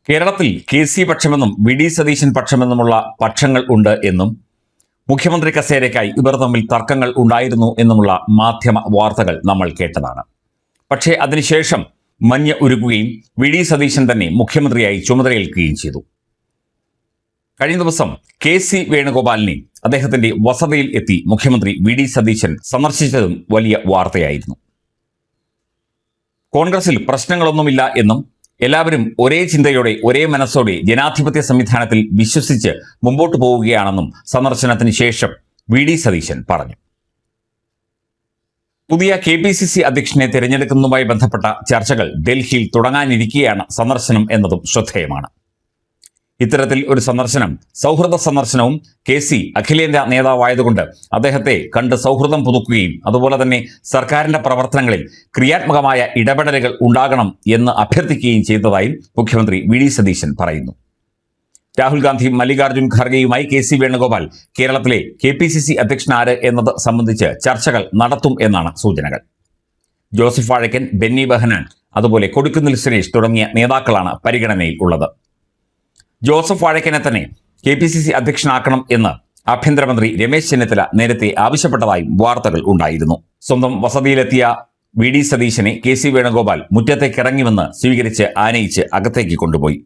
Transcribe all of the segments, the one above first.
കേരളത്തിൽ K C. പക്ഷമെന്നും VD. Satheesan പക്ഷമെന്നുമുള്ള പക്ഷങ്ങൾ ഉണ്ട് എന്നും മുഖ്യമന്ത്രി കസേരയ്ക്കായി ഇവർ തമ്മിൽ തർക്കങ്ങൾ ഉണ്ടായിരുന്നു എന്നുമുള്ള മാധ്യമ വാർത്തകൾ നമ്മൾ കേട്ടതാണ്. പക്ഷേ അതിനുശേഷം മഞ്ഞ് ഉരുകുകയും വി.ഡി. സതീശൻ തന്നെ മുഖ്യമന്ത്രിയായി ചുമതലയേൽക്കുകയും ചെയ്തു. കഴിഞ്ഞ ദിവസം കെ.സി. വേണുഗോപാലിനെ അദ്ദേഹത്തിന്റെ വസതിയിൽ എത്തി മുഖ്യമന്ത്രി വി.ഡി. സതീശൻ സന്ദർശിച്ചതും വലിയ വാർത്തയായിരുന്നു. കോൺഗ്രസിൽ പ്രശ്നങ്ങളൊന്നുമില്ല എന്നും എല്ലാവരും ഒരേ ചിന്തയോടെ ഒരേ മനസ്സോടെ ജനാധിപത്യ സംവിധാനത്തിൽ വിശ്വസിച്ച് മുമ്പോട്ട് പോവുകയാണെന്നും സന്ദർശനത്തിന് ശേഷം വി.ഡി. സതീശൻ പറഞ്ഞു. പുതിയ കെ.പി.സി.സി. അധ്യക്ഷനെ തിരഞ്ഞെടുക്കുന്നതുമായി ബന്ധപ്പെട്ട ചർച്ചകൾ ഡൽഹിയിൽ തുടങ്ങാനിരിക്കെയാണ് സന്ദർശനം എന്നതും ശ്രദ്ധേയമാണ്. ഇത്തരത്തിൽ ഒരു സന്ദർശനം സൗഹൃദ സന്ദർശനവും കെ.സി. അഖിലേന്ത്യാ നേതാവായതുകൊണ്ട് അദ്ദേഹത്തെ കണ്ട് സൗഹൃദം പുതുക്കുകയും അതുപോലെ തന്നെ സർക്കാരിന്റെ പ്രവർത്തനങ്ങളിൽ ക്രിയാത്മകമായ ഇടപെടലുകൾ ഉണ്ടാകണം എന്ന് അഭ്യർത്ഥിക്കുകയും ചെയ്തതായും മുഖ്യമന്ത്രി വി.ഡി. സതീശൻ പറയുന്നു. രാഹുൽ ഗാന്ധിയും മല്ലികാർജ്ജുൻ ഖാർഗെയുമായി കെ.സി. വേണുഗോപാൽ കേരളത്തിലെ കെ.പി.സി.സി. അധ്യക്ഷനാര് എന്നത് സംബന്ധിച്ച് ചർച്ചകൾ നടത്തും എന്നാണ് സൂചനകൾ. ജോസഫ് വാഴക്കൻ, ബെന്നി ബെഹനാൻ, അതുപോലെ കൊടിക്കുന്നിൽ സുരേഷ് തുടങ്ങിയ നേതാക്കളാണ് പരിഗണനയിൽ ഉള്ളത്. ജോസഫ് വാഴക്കനെ തന്നെ കെ.പി.സി.സി. അധ്യക്ഷനാക്കണം എന്ന് ആഭ്യന്തരമന്ത്രി രമേശ് ചെന്നിത്തല നേരത്തെ ആവശ്യപ്പെട്ടതായും വാർത്തകൾ ഉണ്ടായിരുന്നു. സ്വന്തം വസതിയിലെത്തിയ വി.ഡി. സതീശനെ കെ.സി. വേണുഗോപാൽ മുറ്റത്തേക്കിറങ്ങിവന്ന് സ്വീകരിച്ച് ആനയിച്ച് അകത്തേക്ക് കൊണ്ടുപോയി.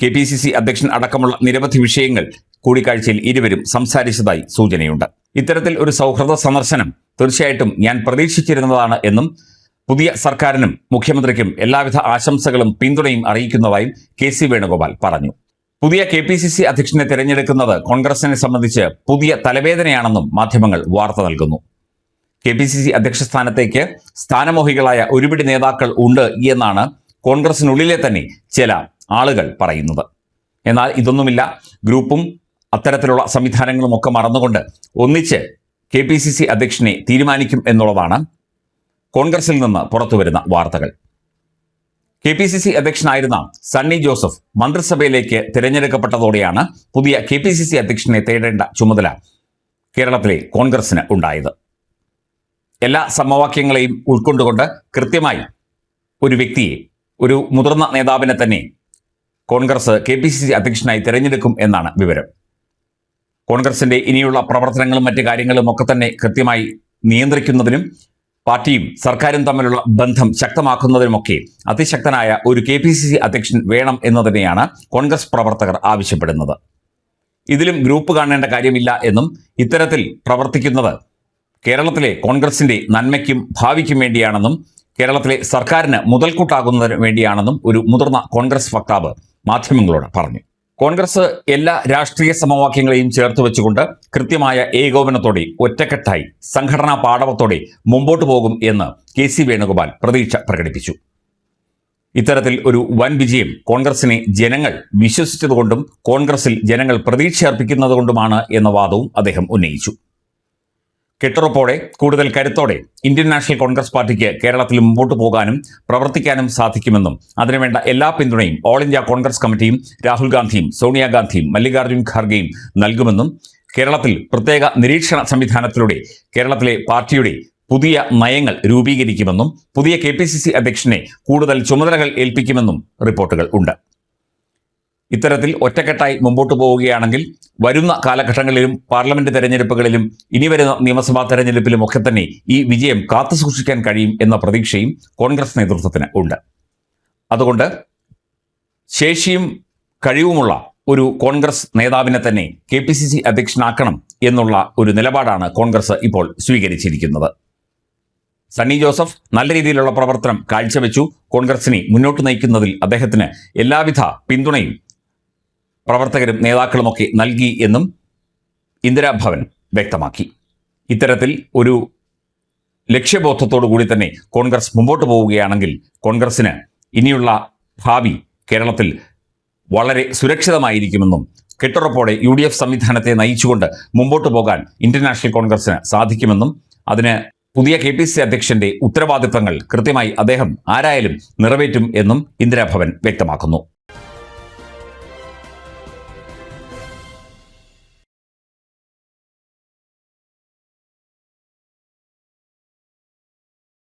കെ.പി.സി.സി. അധ്യക്ഷൻ അടക്കമുള്ള നിരവധി വിഷയങ്ങൾ കൂടിക്കാഴ്ചയിൽ ഇരുവരും സംസാരിച്ചതായി സൂചനയുണ്ട്. ഇത്തരത്തിൽ ഒരു സൗഹൃദ സന്ദർശനം തീർച്ചയായിട്ടും ഞാൻ പ്രതീക്ഷിച്ചിരുന്നതാണ് എന്നും പുതിയ സർക്കാരിനും മുഖ്യമന്ത്രിക്കും എല്ലാവിധ ആശംസകളും പിന്തുണയും അറിയിക്കുന്നതായും കെ.സി. വേണുഗോപാൽ പറഞ്ഞു. പുതിയ കെ.പി.സി.സി. അധ്യക്ഷനെ തിരഞ്ഞെടുക്കുന്നത് കോൺഗ്രസിനെ സംബന്ധിച്ച് പുതിയ തലവേദനയാണെന്നും മാധ്യമങ്ങൾ വാർത്ത നൽകുന്നു. കെ.പി.സി.സി. അധ്യക്ഷ സ്ഥാനത്തേക്ക് സ്ഥാനമോഹികളായ ഒരുപിടി നേതാക്കൾ ഉണ്ട് എന്നാണ് കോൺഗ്രസിനുള്ളിലെ തന്നെ ചില ആളുകൾ പറയുന്നത്. എന്നാൽ ഇതൊന്നുമില്ല. ഗ്രൂപ്പും അത്തരത്തിലുള്ള സംവിധാനങ്ങളും ഒക്കെ മറന്നുകൊണ്ട് ഒന്നിച്ച് കെ.പി.സി.സി. അധ്യക്ഷനെ തീരുമാനിക്കും എന്നുള്ളതാണ് കോൺഗ്രസിൽ നിന്ന് പുറത്തുവരുന്ന വാർത്തകൾ. കെ.പി.സി.സി. അധ്യക്ഷനായിരുന്ന സണ്ണി ജോസഫ് മന്ത്രിസഭയിലേക്ക് തിരഞ്ഞെടുക്കപ്പെട്ടതോടെയാണ് പുതിയ കെ.പി.സി.സി. അധ്യക്ഷനെ തേടേണ്ട ചുമതല കേരളത്തിലെ കോൺഗ്രസിന് ഉണ്ടായത്. എല്ലാ സമവാക്യങ്ങളെയും ഉൾക്കൊണ്ടുകൊണ്ട് കൃത്യമായി ഒരു വ്യക്തിയെ, ഒരു മുതിർന്ന നേതാവിനെ തന്നെ കോൺഗ്രസ് കെ.പി.സി.സി. അധ്യക്ഷനായി തിരഞ്ഞെടുക്കും എന്നാണ് വിവരം. കോൺഗ്രസിന്റെ ഇനിയുള്ള പ്രവർത്തനങ്ങളും മറ്റു കാര്യങ്ങളും ഒക്കെ തന്നെ കൃത്യമായി നിയന്ത്രിക്കുന്നതിനും പാർട്ടിയും സർക്കാരും തമ്മിലുള്ള ബന്ധം ശക്തമാക്കുന്നതിനുമൊക്കെ അതിശക്തനായ ഒരു കെ.പി.സി.സി. അധ്യക്ഷൻ വേണം എന്ന് തന്നെയാണ് കോൺഗ്രസ് പ്രവർത്തകർ ആവശ്യപ്പെടുന്നത്. ഇതിലും ഗ്രൂപ്പ് കാണേണ്ട കാര്യമില്ല എന്നും ഇത്തരത്തിൽ പ്രവർത്തിക്കുന്നത് കേരളത്തിലെ കോൺഗ്രസിന്റെ നന്മയ്ക്കും ഭാവിക്കും വേണ്ടിയാണെന്നും കേരളത്തിലെ സർക്കാരിന് മുതൽക്കൂട്ടാകുന്നതിന് വേണ്ടിയാണെന്നും ഒരു മുതിർന്ന കോൺഗ്രസ് വക്താവ് മാധ്യമങ്ങളോട് പറഞ്ഞു. കോൺഗ്രസ് എല്ലാ രാഷ്ട്രീയ സമവാക്യങ്ങളെയും ചേർത്ത് വെച്ചുകൊണ്ട് കൃത്യമായ ഏകോപനത്തോടെ ഒറ്റക്കെട്ടായി സംഘടനാ പാടവത്തോടെ മുമ്പോട്ട് പോകും എന്ന് കെ.സി. വേണുഗോപാൽ പ്രതീക്ഷ പ്രകടിപ്പിച്ചു. ഇത്തരത്തിൽ ഒരു വൻ വിജയം കോൺഗ്രസിനെ ജനങ്ങൾ വിശ്വസിച്ചതുകൊണ്ടും കോൺഗ്രസിൽ ജനങ്ങൾ പ്രതീക്ഷ അർപ്പിക്കുന്നതുകൊണ്ടുമാണ് എന്ന വാദവും അദ്ദേഹം ഉന്നയിച്ചു. കെട്ടുറപ്പോടെ കൂടുതൽ കരുത്തോടെ ഇന്ത്യൻ നാഷണൽ കോൺഗ്രസ് പാർട്ടിക്ക് കേരളത്തിൽ മുമ്പോട്ട് പോകാനും പ്രവർത്തിക്കാനും സാധിക്കുമെന്നും അതിനുവേണ്ട എല്ലാ പിന്തുണയും ഓൾ ഇന്ത്യ കോൺഗ്രസ് കമ്മിറ്റിയും രാഹുൽ ഗാന്ധിയും സോണിയാഗാന്ധിയും മല്ലികാർജ്ജുൻ ഖാർഗെയും നൽകുമെന്നും കേരളത്തിൽ പ്രത്യേക നിരീക്ഷണ സംവിധാനത്തിലൂടെ കേരളത്തിലെ പാർട്ടിയുടെ പുതിയ നയങ്ങൾ രൂപീകരിക്കുമെന്നും പുതിയ കെ.പി.സി.സി. അധ്യക്ഷനെ കൂടുതൽ ചുമതലകൾ ഏൽപ്പിക്കുമെന്നും റിപ്പോർട്ടുകൾ ഉണ്ട്. ഇത്തരത്തിൽ ഒറ്റക്കെട്ടായി മുമ്പോട്ട് പോവുകയാണെങ്കിൽ വരുന്ന കാലഘട്ടങ്ങളിലും പാർലമെന്റ് തെരഞ്ഞെടുപ്പുകളിലും ഇനി വരുന്ന നിയമസഭാ തെരഞ്ഞെടുപ്പിലും ഒക്കെ തന്നെ ഈ വിജയം കാത്തുസൂക്ഷിക്കാൻ കഴിയും എന്ന പ്രതീക്ഷയും കോൺഗ്രസ് നേതൃത്വത്തിന് ഉണ്ട്. അതുകൊണ്ട് ശേഷിയും കഴിവുമുള്ള ഒരു കോൺഗ്രസ് നേതാവിനെ തന്നെ കെ.പി.സി.സി. അധ്യക്ഷനാക്കണം എന്നുള്ള ഒരു നിലപാടാണ് കോൺഗ്രസ് ഇപ്പോൾ സ്വീകരിച്ചിരിക്കുന്നത്. സണ്ണി ജോസഫ് നല്ല രീതിയിലുള്ള പ്രവർത്തനം കാഴ്ചവെച്ചു. കോൺഗ്രസിനെ മുന്നോട്ട് നയിക്കുന്നതിൽ അദ്ദേഹത്തിന് എല്ലാവിധ പിന്തുണയും പ്രവർത്തകരും നേതാക്കളുമൊക്കെ നൽകി എന്നും ഇന്ദിരാഭവൻ വ്യക്തമാക്കി. ഇത്തരത്തിൽ ഒരു ലക്ഷ്യബോധത്തോടു കൂടി തന്നെ കോൺഗ്രസ് മുമ്പോട്ട് പോവുകയാണെങ്കിൽ കോൺഗ്രസിന് ഇനിയുള്ള ഭാവി കേരളത്തിൽ വളരെ സുരക്ഷിതമായിരിക്കുമെന്നും കെട്ടുറപ്പോടെ UDF സംവിധാനത്തെ നയിച്ചുകൊണ്ട് മുമ്പോട്ട് പോകാൻ ഇന്ത്യൻ നാഷണൽ കോൺഗ്രസിന് സാധിക്കുമെന്നും അതിന് പുതിയ കെ.പി.സി.സി. അധ്യക്ഷന്റെ ഉത്തരവാദിത്തങ്ങൾ കൃത്യമായി അദ്ദേഹം ആരായാലും നിറവേറ്റും എന്നും ഇന്ദിരാഭവൻ വ്യക്തമാക്കുന്നു.